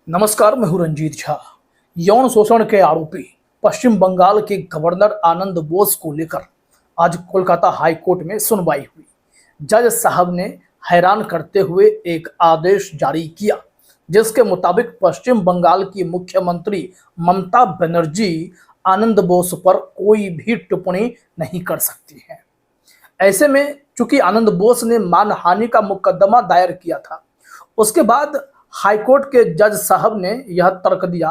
नमस्कार, मैं हूं रंजीत झा। यौन शोषण के आरोपी पश्चिम बंगाल के गवर्नर आनंद बोस को लेकर आज कोलकाता हाई कोर्ट में सुनवाई हुई। जज साहब ने हैरान करते हुए एक आदेश जारी किया, जिसके मुताबिक पश्चिम बंगाल की मुख्यमंत्री ममता बनर्जी आनंद बोस पर कोई भी टिप्पणी नहीं कर सकती हैं। ऐसे में चूंकि आनंद बोस ने मानहानि का मुकदमा दायर किया था, उसके बाद हाईकोर्ट के जज साहब ने यह तर्क दिया,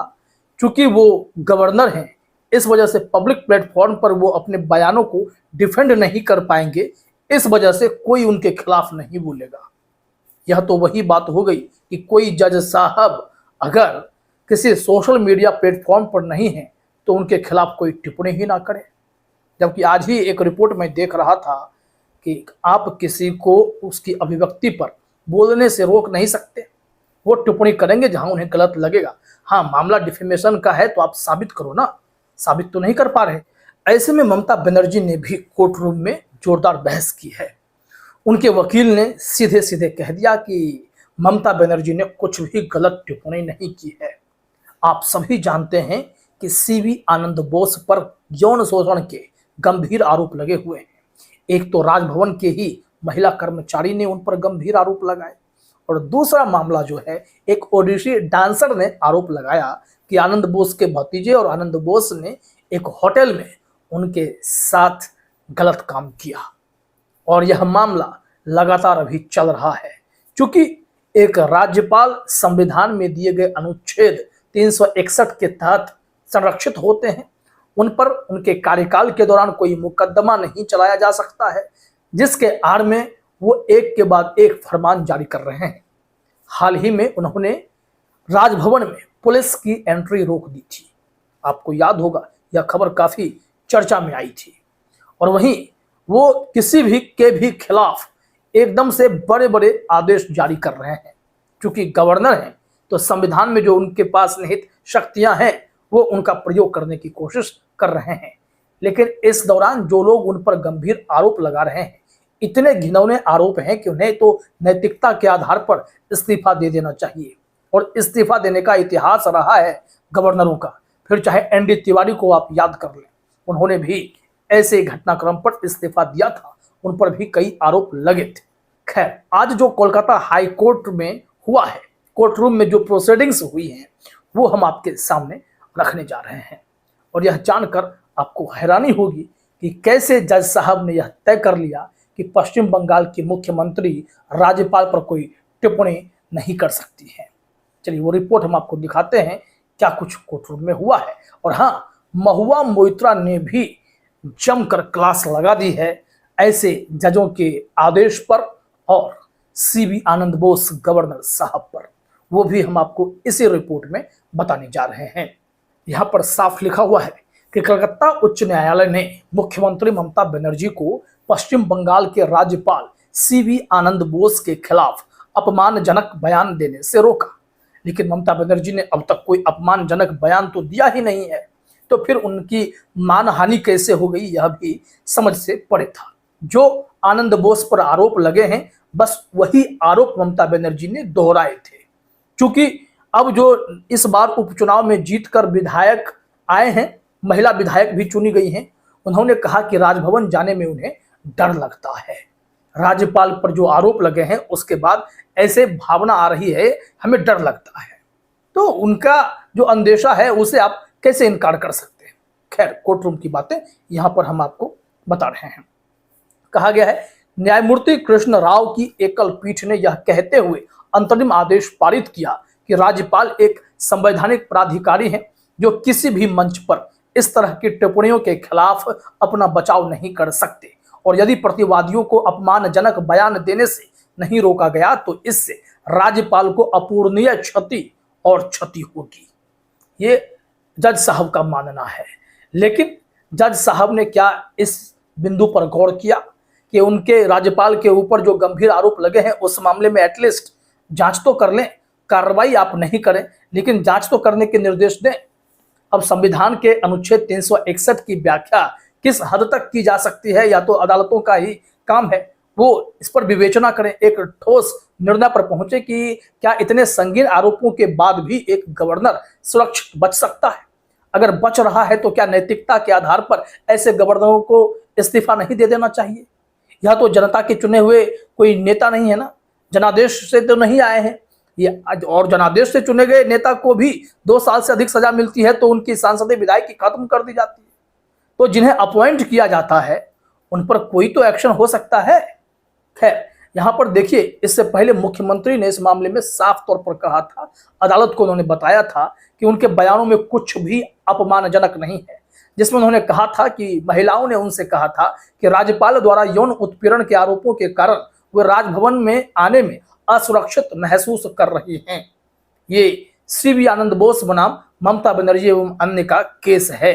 चूंकि वो गवर्नर हैं, इस वजह से पब्लिक प्लेटफॉर्म पर वो अपने बयानों को डिफेंड नहीं कर पाएंगे, इस वजह से कोई उनके खिलाफ नहीं बोलेगा। यह तो वही बात हो गई कि कोई जज साहब अगर किसी सोशल मीडिया प्लेटफॉर्म पर नहीं है तो उनके खिलाफ कोई टिप्पणी ही ना करे। जबकि आज ही एक रिपोर्ट में देख रहा था कि आप किसी को उसकी अभिव्यक्ति पर बोलने से रोक नहीं सकते, वो टिप्पणी करेंगे जहां उन्हें गलत लगेगा। हाँ, मामला डिफेमेशन का है तो आप साबित करो ना, साबित तो नहीं कर पा रहे। ऐसे में ममता बनर्जी ने भी कोर्ट रूम में जोरदार बहस की है। उनके वकील ने सीधे सीधे कह दिया कि ममता बनर्जी ने कुछ भी गलत टिप्पणी नहीं की है। आप सभी जानते हैं कि सीवी आनंद बोस पर यौन शोषण के गंभीर आरोप लगे हुए हैं। एक तो राजभवन के ही महिला कर्मचारी ने उन पर गंभीर आरोप लगाए, और दूसरा मामला जो है, एक ओडिसी डांसर ने आरोप लगाया कि आनंद बोस के भतीजे और आनंद बोस ने एक होटल में उनके साथ गलत काम किया। और यह मामला लगातार अभी चल रहा है। चूंकि एक राज्यपाल संविधान में दिए गए अनुच्छेद 361 के तहत संरक्षित होते हैं, उन पर उनके कार्यकाल के दौरान कोई मुकदमा नहीं चलाया जा सकता है, जिसके आड़ में वो एक के बाद एक फरमान जारी कर रहे हैं। हाल ही में उन्होंने राजभवन में पुलिस की एंट्री रोक दी थी। आपको याद होगा, यह खबर काफी चर्चा में आई थी। और वहीं वो किसी भी के भी खिलाफ एकदम से बड़े बड़े आदेश जारी कर रहे हैं। क्योंकि गवर्नर हैं तो संविधान में जो उनके पास निहित शक्तियां हैं वो उनका प्रयोग करने की कोशिश कर रहे हैं। लेकिन इस दौरान जो लोग उन पर गंभीर आरोप लगा रहे हैं, इतने घिनौने आरोप हैं कि उन्हें तो नैतिकता के आधार पर इस्तीफा दे देना चाहिए। और इस्तीफा देने का इतिहास रहा है गवर्नरों का। फिर चाहे एनडी तिवारी को आप याद कर लें, उन्होंने भी ऐसे घटनाक्रम पर इस्तीफा दिया था, उन पर भी कई आरोप लगे थे। खैर, आज जो कोलकाता हाई कोर्ट में हुआ है, कोर्ट रूम में जो प्रोसीडिंग्स हुई हैं, वो हम आपके सामने रखने जा रहे हैं। और यह जानकर आपको हैरानी होगी कि कैसे जज साहब ने यह तय कर लिया कि पश्चिम बंगाल की मुख्यमंत्री राज्यपाल पर कोई टिप्पणी नहीं कर सकती है। चलिए वो रिपोर्ट हम आपको दिखाते हैं क्या कुछ कोर्ट रूम में हुआ है। और हाँ, महुआ मोइत्रा ने भी जमकर क्लास लगा दी है ऐसे जजों के आदेश पर और सीवी आनंद बोस गवर्नर साहब पर। वो भी हम आपको इसी रिपोर्ट में बताने जा रहे हैं। यहाँ पर साफ लिखा हुआ है कि कलकत्ता उच्च न्यायालय ने मुख्यमंत्री ममता बनर्जी को पश्चिम बंगाल के राज्यपाल सीवी आनंद बोस के खिलाफ अपमानजनक बयान देने से रोका। लेकिन ममता बनर्जी ने अब तक कोई अपमानजनक बयान तो दिया ही नहीं है, तो फिर उनकी मानहानि कैसे हो गई, यह भी समझ से परे था। जो आनंद बोस पर आरोप लगे हैं, बस वही आरोप ममता बनर्जी ने दोहराए थे। क्योंकि अब जो इस बार उपचुनाव में जीतकर विधायक आए हैं, महिला विधायक भी चुनी गई हैं, उन्होंने कहा कि राजभवन जाने में उन्हें डर लगता है। राज्यपाल पर जो आरोप लगे हैं उसके बाद ऐसे भावना आ रही है, हमें डर लगता है। तो उनका जो अंदेशा है उसे आप कैसे इनकार कर सकते हैं। खैर, कोर्ट रूम की बातें यहां पर हम आपको बता रहे हैं। कहा गया है, न्यायमूर्ति कृष्ण राव की एकल पीठ ने यह कहते हुए अंतरिम आदेश पारित किया कि राज्यपाल एक संवैधानिक प्राधिकारी हैं जो किसी भी मंच पर इस तरह की टिप्पणियों के खिलाफ अपना बचाव नहीं कर सकते। और यदि प्रतिवादियों को अपमानजनक बयान देने से नहीं रोका गया तो इससे राज्यपाल को अपूरणीय क्षति और क्षति होगी। ये जज साहब का मानना है। लेकिन जज साहब ने क्या इस बिंदु पर गौर किया कि उनके राज्यपाल के ऊपर जो गंभीर आरोप लगे हैं उस मामले में एटलीस्ट जांच तो कर लें। कार्रवाई आप नहीं करें लेकिन जांच तो करने के निर्देश दें। अब संविधान के अनुच्छेद 361 की व्याख्या किस हद तक की जा सकती है, या तो अदालतों का ही काम है, वो इस पर विवेचना करें, एक ठोस निर्णय पर पहुंचे कि क्या इतने संगीन आरोपों के बाद भी एक गवर्नर सुरक्षित बच सकता है? अगर बच रहा है तो क्या नैतिकता के आधार पर ऐसे गवर्नरों को इस्तीफा नहीं दे देना चाहिए? यह तो जनता के चुने हुए कोई नेता नहीं है ना, जनादेश से तो नहीं आए हैं ये। और जनादेश से चुने गए नेता को भी 2 साल से अधिक सजा मिलती है तो उनकी सांसदीय विधायकी खत्म कर दी जाती है। तो जिन्हें अपॉइंट किया जाता है उन पर कोई तो एक्शन हो सकता है। खैर, यहां पर देखिए, इससे पहले मुख्यमंत्री ने इस मामले में साफ तौर पर कहा था, अदालत को उन्होंने बताया था कि उनके बयानों में कुछ भी अपमानजनक नहीं है, जिसमें उन्होंने कहा था कि महिलाओं ने उनसे कहा था कि राज्यपाल द्वारा यौन उत्पीड़न के आरोपों के कारण वे राजभवन में आने में असुरक्षित महसूस कर रही हैं। ये सीबी आनंद बोस बनाम ममता बनर्जी एवं अन्य का केस है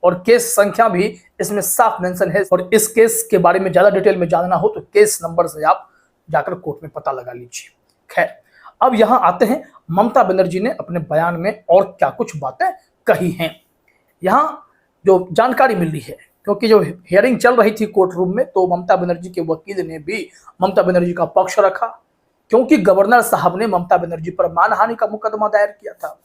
और केस संख्या भी इसमें साफ मेंशन है। और इस केस के बारे में ज्यादा डिटेल में जानना हो तो केस नंबर से आप जाकर कोर्ट में पता लगा लीजिए। खैर, अब यहां आते हैं, ममता बनर्जी ने अपने बयान में और क्या कुछ बातें कही हैं। यहां जो जानकारी मिल रही है, क्योंकि जो हियरिंग चल रही थी कोर्ट रूम में, तो ममता बनर्जी के वकील ने भी ममता बनर्जी का पक्ष रखा, क्योंकि गवर्नर साहब ने ममता बनर्जी पर मानहानि का मुकदमा दायर किया था।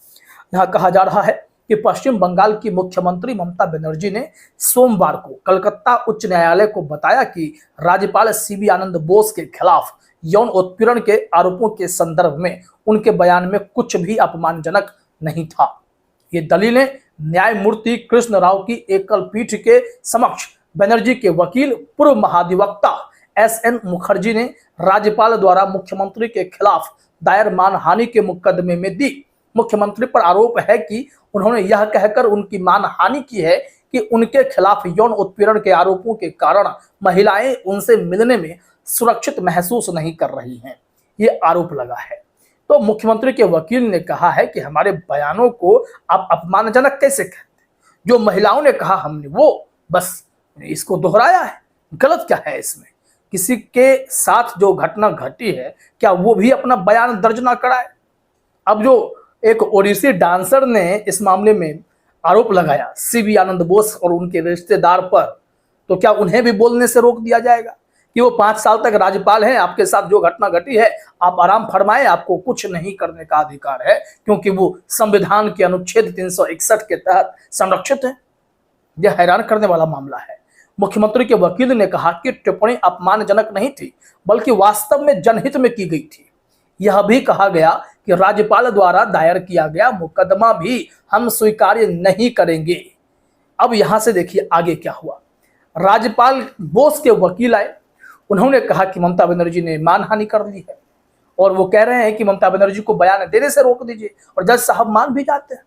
यहां कहा जा रहा है कि पश्चिम बंगाल की मुख्यमंत्री ममता बनर्जी ने सोमवार को कलकत्ता उच्च न्यायालय को बताया कि राज्यपाल सीबी आनंद बोस के खिलाफ यौन उत्पीड़न के आरोपों के संदर्भ में उनके बयान में कुछ भी अपमानजनक नहीं था। ये दलीलें न्यायमूर्ति कृष्ण राव की एकल पीठ के समक्ष बनर्जी के वकील पूर्व महाधिवक्ता SN मुखर्जी ने राज्यपाल द्वारा मुख्यमंत्री के खिलाफ दायर मानहानि के मुकदमे में दी। मुख्यमंत्री पर आरोप है कि उन्होंने यह कहकर उनकी मानहानि की है कि उनके खिलाफ यौन उत्पीड़न के आरोपों के कारण महिलाएं उनसे मिलने में सुरक्षित महसूस नहीं कर रही हैं। ये आरोप लगा है। तो मुख्यमंत्री के वकील ने कहा है कि हमारे बयानों को आप अपमानजनक कैसे कहते हैं? जो महिलाओं ने कहा हमने वो बस इसको दोहराया है, गलत क्या है इसमें? किसी के साथ जो घटना घटी है क्या वो भी अपना बयान दर्ज ना कराए? अब जो एक ओडिसी डांसर ने इस मामले में आरोप लगाया सीबी आनंद बोस और उनके रिश्तेदार पर, तो क्या उन्हें भी बोलने से रोक दिया जाएगा कि वो 5 साल तक राज्यपाल हैं, आपके साथ जो घटना घटी है आप आराम फरमाएं, आपको कुछ नहीं करने का अधिकार है, क्योंकि वो संविधान के अनुच्छेद 361 के तहत संरक्षित है? यह हैरान करने वाला मामला है। मुख्यमंत्री के वकील ने कहा कि टिप्पणी अपमानजनक नहीं थी, बल्कि वास्तव में जनहित में की गई थी। यह भी कहा गया कि राज्यपाल द्वारा दायर किया गया मुकदमा भी हम स्वीकार्य नहीं करेंगे। अब यहां से देखिए आगे क्या हुआ। राज्यपाल बोस के वकील आए, उन्होंने कहा कि ममता बनर्जी ने मानहानि कर ली है और वो कह रहे हैं कि ममता बनर्जी को बयान देने से रोक दीजिए, और जज साहब मान भी जाते हैं।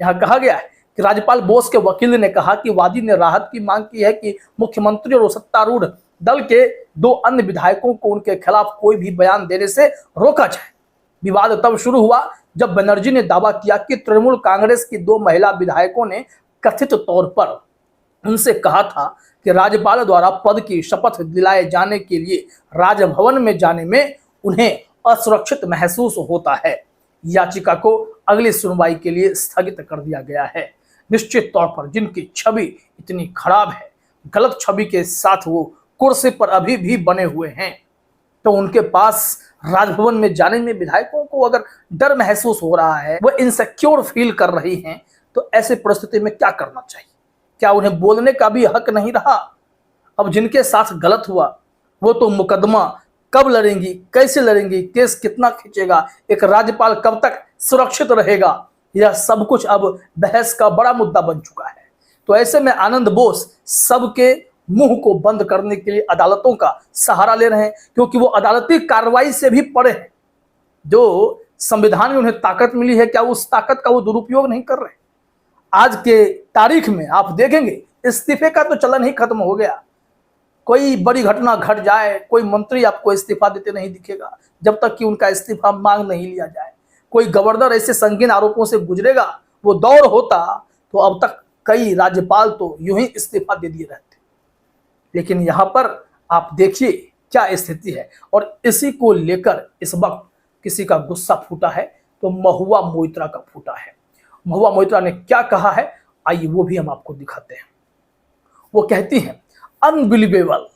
यहां कहा गया है कि राज्यपाल बोस के वकील ने कहा कि वादी ने राहत की मांग की है कि मुख्यमंत्री और सत्तारूढ़ दल के 2 अन्य विधायकों को उनके खिलाफ कोई भी बयान देने से रोका जाए। विवाद तब शुरू हुआ जब बनर्जी ने दावा किया कि तृणमूल कांग्रेस की 2 महिला विधायकों ने कथित तौर पर उनसे कहा था कि राज्यपाल द्वारा पद की शपथ दिलाए जाने के लिए राजभवन में जाने में उन्हें असुरक्षित महसूस होता है। याचिका को अगली सुनवाई के लिए स्थगित कर दिया गया है। निश्चित तौर पर जिनकी छवि इतनी खराब है, गलत छवि के साथ वो कुर्सी पर अभी भी बने हुए हैं, तो उनके पास राजभवन में जाने में विधायकों को अगर डर महसूस हो रहा है, वो इनसिक्योर फील कर रही हैं, तो ऐसे परिस्थिति में क्या करना चाहिए? क्या उन्हें बोलने का भी हक नहीं रहा? अब जिनके साथ गलत हुआ वो तो मुकदमा कब लड़ेंगी, कैसे लड़ेंगी, केस कितना खींचेगा, एक राज्यपाल कब तक सुरक्षित रहेगा, यह सब कुछ अब बहस का बड़ा मुद्दा बन चुका है। तो ऐसे में आनंद बोस सबके मुंह को बंद करने के लिए अदालतों का सहारा ले रहे हैं, क्योंकि वो अदालती कार्रवाई से भी परे हैं। जो संविधान में उन्हें ताकत मिली है, क्या उस ताकत का वो दुरुपयोग नहीं कर रहे? आज के तारीख में आप देखेंगे इस्तीफे का तो चलन ही खत्म हो गया। कोई बड़ी घटना घट जाए, कोई मंत्री आपको इस्तीफा देते नहीं दिखेगा जब तक कि उनका इस्तीफा मांग नहीं लिया जाए। कोई गवर्नर ऐसे संगीन आरोपों से गुजरेगा, वो दौर होता तो अब तक कई राज्यपाल तो यूं ही इस्तीफा दे दिए रहते। लेकिन यहां पर आप देखिए क्या स्थिति है, और इसी को लेकर इस वक्त किसी का गुस्सा फूटा है तो महुआ मोइत्रा का फूटा है। महुआ मोइत्रा ने क्या कहा है, आइए वो भी हम आपको दिखाते हैं। वो कहती हैं, unbelievable,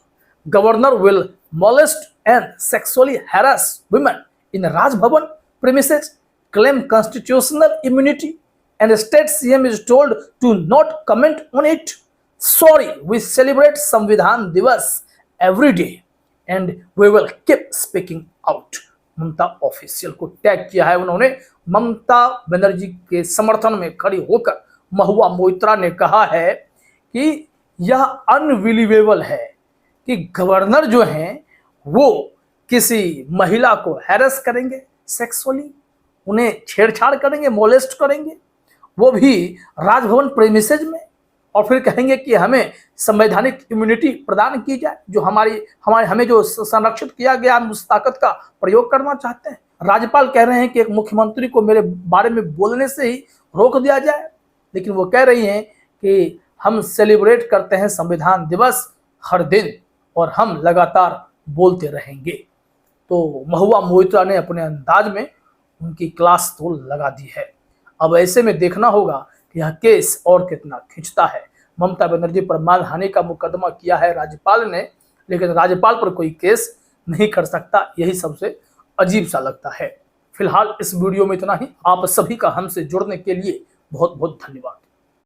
governor will molest and sexually harass women in Raj Bhavan premises, claim constitutional immunity, and state CM is told to not comment on it. Sorry, we celebrate Samvidhan Divas every day and we will keep speaking out. Mamata official को tag किया है उन्होंने। ममता बनर्जी के समर्थन में खड़ी होकर महुआ मोइत्रा ने कहा है कि यह अनबिलीवेबल है कि गवर्नर जो हैं वो किसी महिला को हैरेस करेंगे, सेक्सुअली उन्हें छेड़छाड़ करेंगे, मोलेस्ट करेंगे, वो भी राजभवन प्रेमिसेज में, और फिर कहेंगे कि हमें संवैधानिक इम्यूनिटी प्रदान की जाए, जो हमें जो संरक्षित किया गया, हम उस ताकत का प्रयोग करना चाहते हैं। राज्यपाल कह रहे हैं कि एक मुख्यमंत्री को मेरे बारे में बोलने से ही रोक दिया जाए, लेकिन वो कह रही हैं कि हम सेलिब्रेट करते हैं संविधान दिवस हर दिन और हम लगातार बोलते रहेंगे। तो महुआ मोइत्रा ने अपने अंदाज में उनकी क्लास तो लगा दी है। अब ऐसे में देखना होगा कि यह केस और कितना खिंचता है। ममता बनर्जी पर मानहानि का मुकदमा किया है राज्यपाल ने, लेकिन राज्यपाल पर कोई केस नहीं कर सकता, यही सबसे अजीब सा लगता है। फिलहाल इस वीडियो में इतना ही। आप सभी का हमसे जुड़ने के लिए बहुत बहुत धन्यवाद।